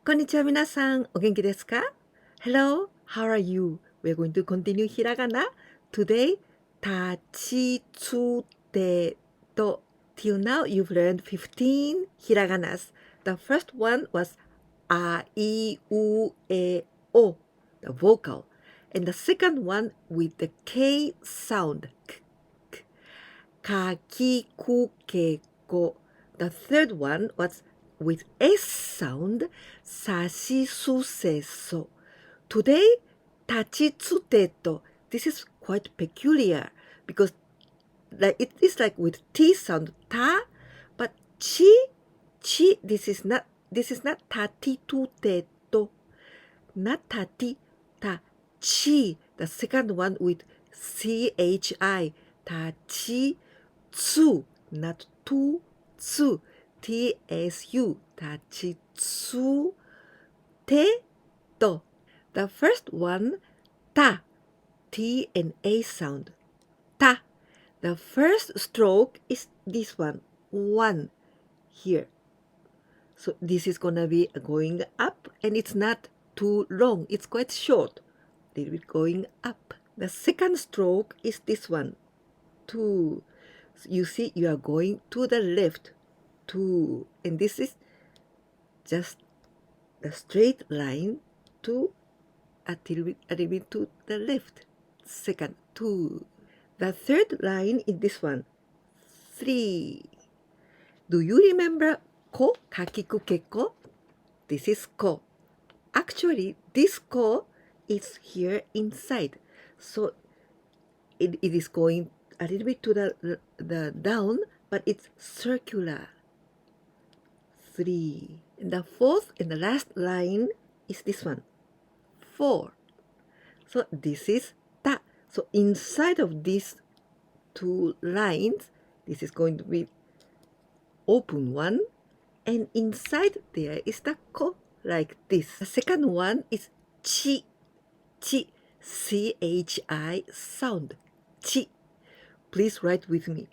こんにちは皆さん、お元気ですか? Hello, how are you? We're going to continue hiragana. Today, たちつてと. Till now, you've learned 15 hiraganas. The first one was a, I, U, E, O, the vocal. And the second one with the K sound. K, K. Ka, ki, ku, ke, ko. The third one was with S sound, さしすせそ. Today, たちつてと. This is quite peculiar because it is like with T sound, た, but chi, this is not たちつてと. Not たち, たち. The second one with CHI, たちつ, not と, つ. TSU, たちつてと. The first one, た, T and A sound. た. The first stroke is this one, 1 here. So this is gonna be going up and it's not too long. It's quite short. Little bit going up. The second stroke is this one, 2. So you see you are going to the left. 2, and this is just the straight line to a little bit to the left. Second, 2. The third line is this one, 3. Do you remember ko, kakiku keko? This is ko. Actually, this ko is here inside, so it is going a little bit to the down, but it's circular. 3. And the fourth and the last line is this one, 4. So this is ta. So inside of these two lines, this is going to be open one, and inside there is the ko, like this. The second one is chi, CHI sound, chi. Please write with me.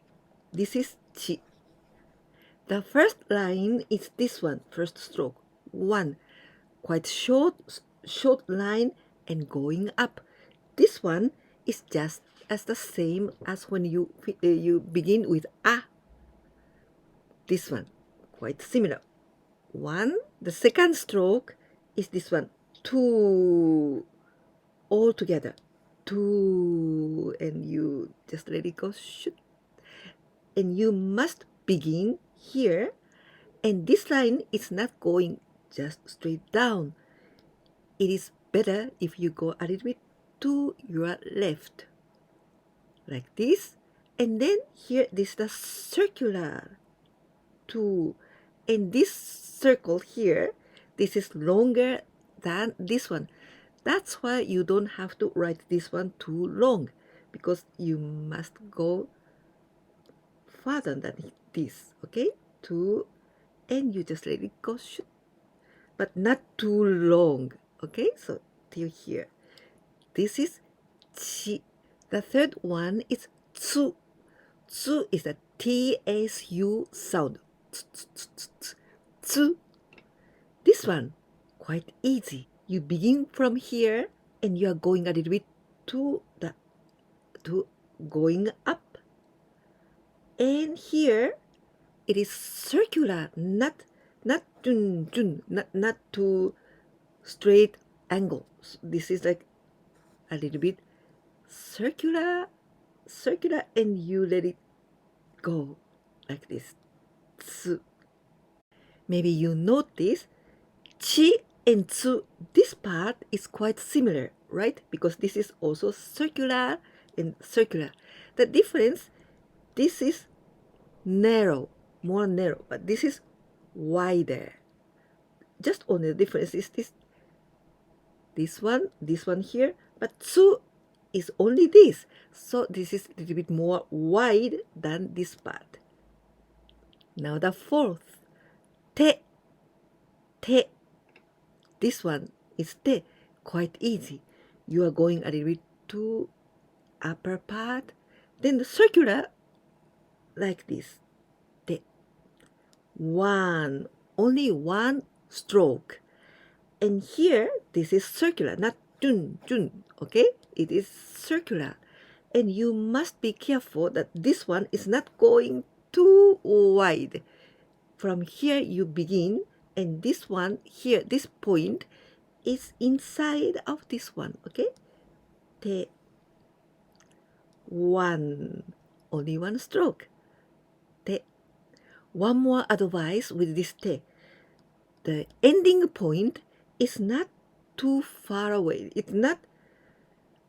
This is chi. The first line is this one, first stroke, 1. Quite short line and going up. This one is just as the same as when you begin with a. This one, quite similar. 1. The second stroke is this one, 2. All together, 2, and you just let it go, shoot. And you must begin here, and this line is not going just straight down. It is better if you go a little bit to your left, like this, and then here this is the circular 2, and this circle here, this is longer than this one. That's why you don't have to write this one too long, because you must go further than this, okay? 2, and you just let it go, shoot, but not too long, okay? So till here. This is chi. The third one is tsu. Tsu is the TSU sound. Tsu. This one, quite easy. You begin from here and you are going a little bit to going up. And here it is circular, not too straight angle. This is like a little bit circular, and you let it go like this. Tsu. Maybe you notice chi and tsu, this part is quite similar, right? Because this is also circular and circular. The difference, this is narrow, more narrow, but this is wider. Just only the difference is this one here, but tsu is only this. So this is a little bit more wide than this part. Now the fourth, te. This one is te, quite easy. You are going a little bit to upper part, then the circular, like this, te. 1, only 1 stroke. And here, this is circular, not jun, jun, okay? It is circular. And you must be careful that this one is not going too wide. From here you begin, and this one here, this point, is inside of this one, okay? Te. One. Only one stroke. Te. One more advice with this te. The ending point is not too far away. It's not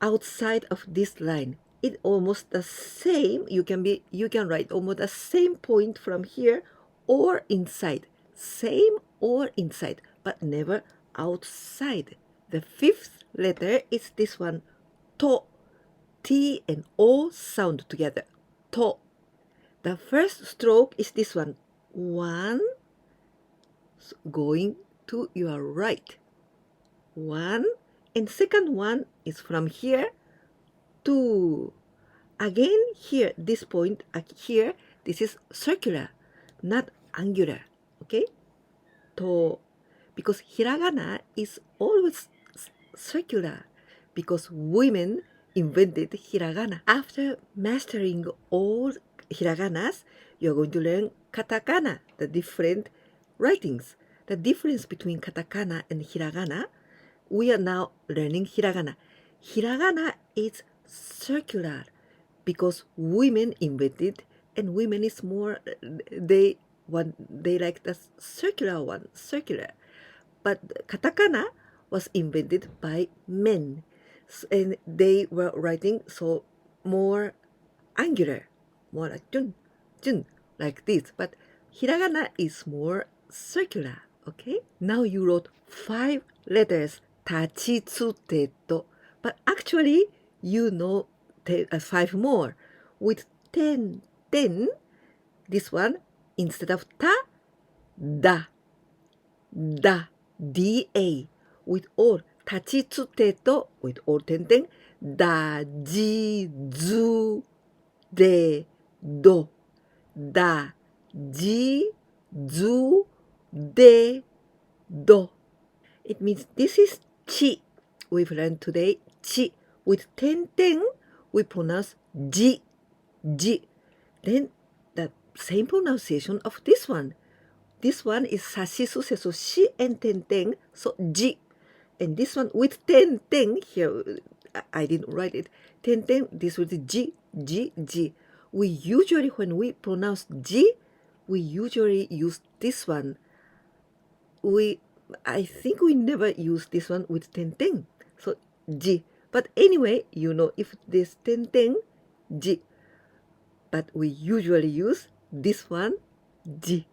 outside of this line. It's almost the same. You can write almost the same point from here or inside. Same or inside, but never outside. The fifth letter is this one, to. T and O sound together. To. The first stroke is this one. One, going to your right. One, and second one is from here, two. Again, here, this point, here, this is circular, not angular, okay? To, because hiragana is always circular, because women invented hiragana. After mastering all hiraganas, you're going to learn katakana, the different writings. The difference between katakana and hiragana, we are now learning hiragana. Hiragana is circular because women invented, and women is more, they like the circular one, circular. But katakana was invented by men, and they were writing so more angular, more like jun, jun, like this. But hiragana is more circular, okay? Now you wrote 5 letters, tachi tsu te to, but actually you know 5 more. With ten, this one, instead of ta, da, da, da. With all, tachi tsu te to, with all 10, da, ji, zu, de, do, da, ji, zu, de, do. It means this is chi. We've learned today chi. With 10, we pronounce ji, ji. Then the same pronunciation of this one. This one is sashisu, sesu, shi, and 10, so ji. And this one with 10, here, I didn't write it. 10, this was ji, ji, ji. We usually, when we pronounce ji, we usually use this one. I think we never use this one with 10, so ji. But anyway, you know, if this 10, ji. But we usually use this one, ji.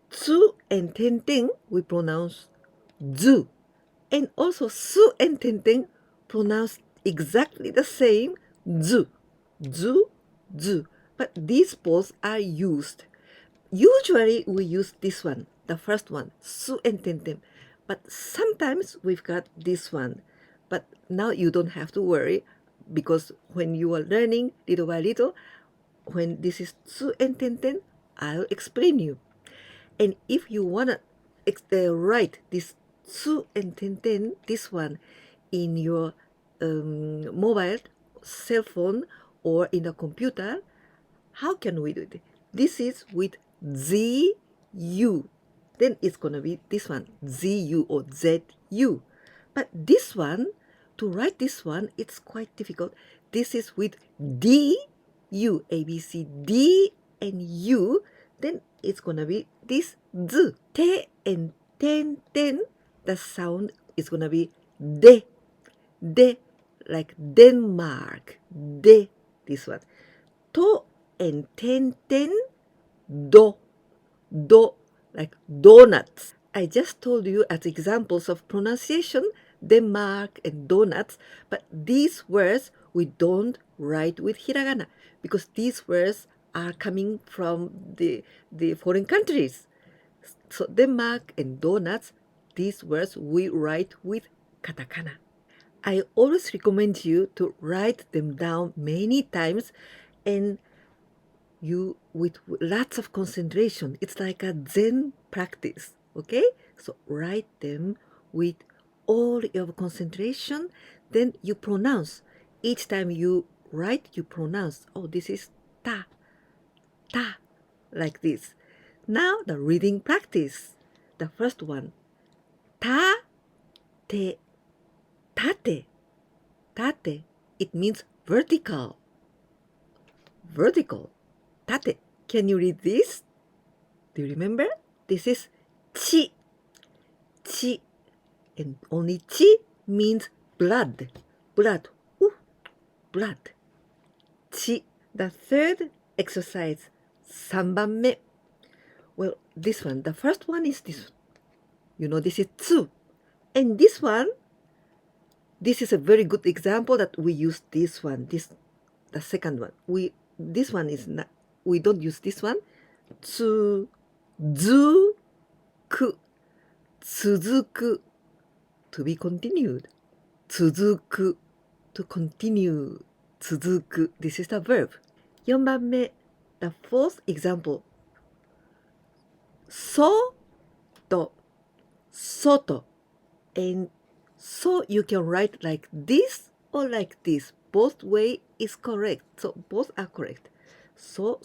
Tsu and 10, we pronounce zu. And also su and 10 pronounced exactly the same, zu, zu, zu. But these both are used. Usually we use this one, the first one, su and 10. But sometimes we've got this one. But now you don't have to worry, because when you are learning little by little, when this is su and 10, I'll explain you. And if you want to write this tsu and 10, this one, in your mobile, cell phone, or in a computer, how can we do it? This is with ZU. Then it's going to be this one, ZU or ZU. But this one, to write this one, it's quite difficult. This is with DU, A, B, C, D, and U. Then it's going to be this Z. Te and 10, the sound is going to be de, de, like Denmark, de, this one. To and 10, do, do, like donuts. I just told you as examples of pronunciation, Denmark and donuts, but these words we don't write with hiragana, because these words are coming from the foreign countries. So Denmark and donuts, these words we write with katakana. I always recommend you to write them down many times, and you with lots of concentration. It's like a Zen practice, okay? So write them with all your concentration, then you pronounce. Each time you write, you pronounce. Oh, this is ta, ta, like this. Now the reading practice. The first one. Ta, te, tate, tate. It means vertical. Vertical. Tate. Can you read this? Do you remember? This is chi. Chi. And only chi means blood. Blood. Ooh, blood. Chi. The third exercise. 3番目. Well, this one. The first one is this. You know, this is tsu. And this one, this is a very good example that we use this one. The second one. This one is not. We don't use this one. Tsu, zu, ku, tsuzuku. To be continued. Tsuzuku. To continue. Tsuzuku. This is the verb. 4番目. The fourth example. So to, soto. And so you can write like this or like this. Both way is correct. So both are correct. So,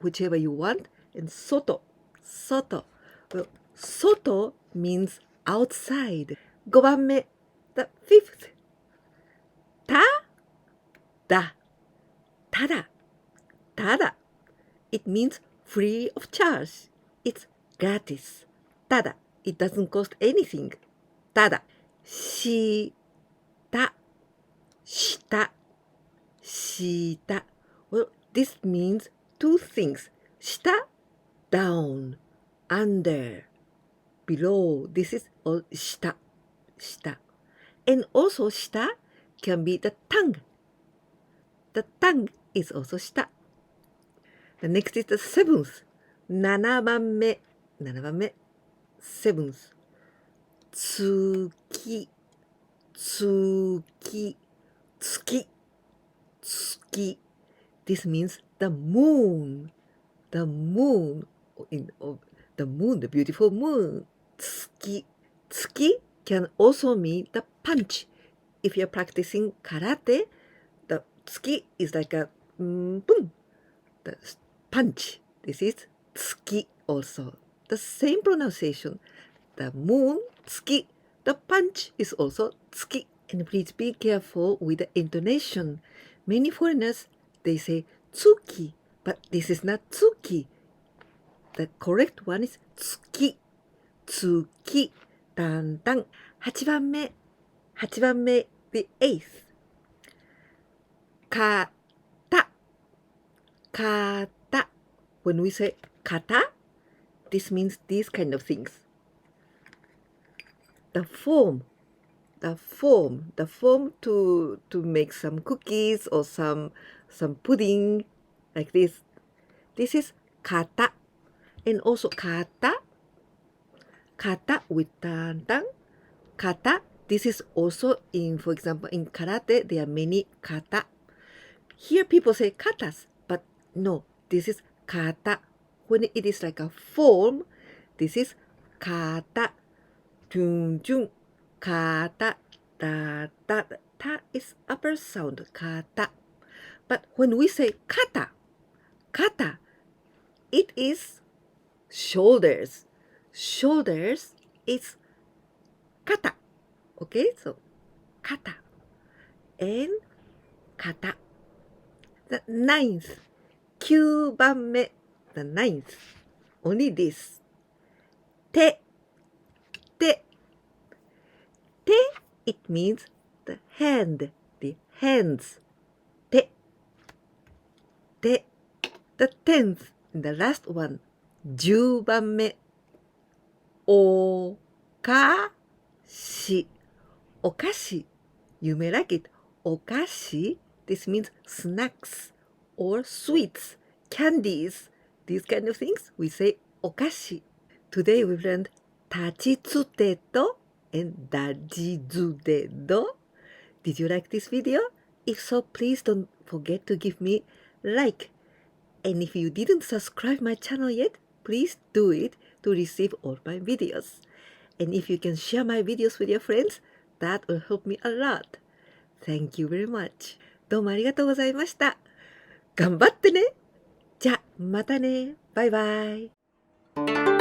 whichever you want. And soto, soto. Well, soto means outside. 5番目. The fifth. Ta, da, tada, tada. It means free of charge. It's gratis. Tada. It doesn't cost anything. Tada. Shita, shita, shita. Well, this means two things. Shita, down, under, below. This is all shita, shita. And also shita can be the tongue. The tongue is also shita. The next is the seventh. 7番目. 7番目. Seventh. 月、月、月、月. This means the moon. The moon. The moon, the beautiful moon. 月. Tsuki can also mean the punch. If you're practicing karate, the tsuki is like a boom, the punch. This is tsuki also. The same pronunciation. The moon, tsuki. The punch is also tsuki. And please be careful with the intonation. Many foreigners, they say tsuki, but this is not tsuki. The correct one is tsuki. Tsuki. だんだん。8番目。8番目。The eighth. 型。型. When we say 型, this means these kind of things. The form. The form. The form to make some cookies or some pudding like this. This is 型. And also 型. Kata with tan. Kata. This is also for example, in karate, there are many kata. Here people say katas, but no, this is kata. When it is like a form, this is kata. Jun jun. Kata. Da da. Ta is upper sound. Kata. But when we say kata, kata, it is shoulders. Shoulders is kata. Okay, so kata and kata. The ninth. 9番目. The ninth. Only this. Te. Te. Te, it means the hand. The hands. Te. Te. The 10th. The last one. 10番目. おかし。お菓子. You may like it. お菓子. This means snacks or sweets, candies. These kind of things, we say お菓子. Today we've learned たちつてと and だじずでど. Did you like this video? If so, please don't forget to give me like. And if you didn't subscribe my channel yet, please do it to receive all my videos. And if you can share my videos with your friends, that will help me a lot. Thank you very much. どうもありがとうございました。頑張ってね。じゃあ、またね。バイバイ。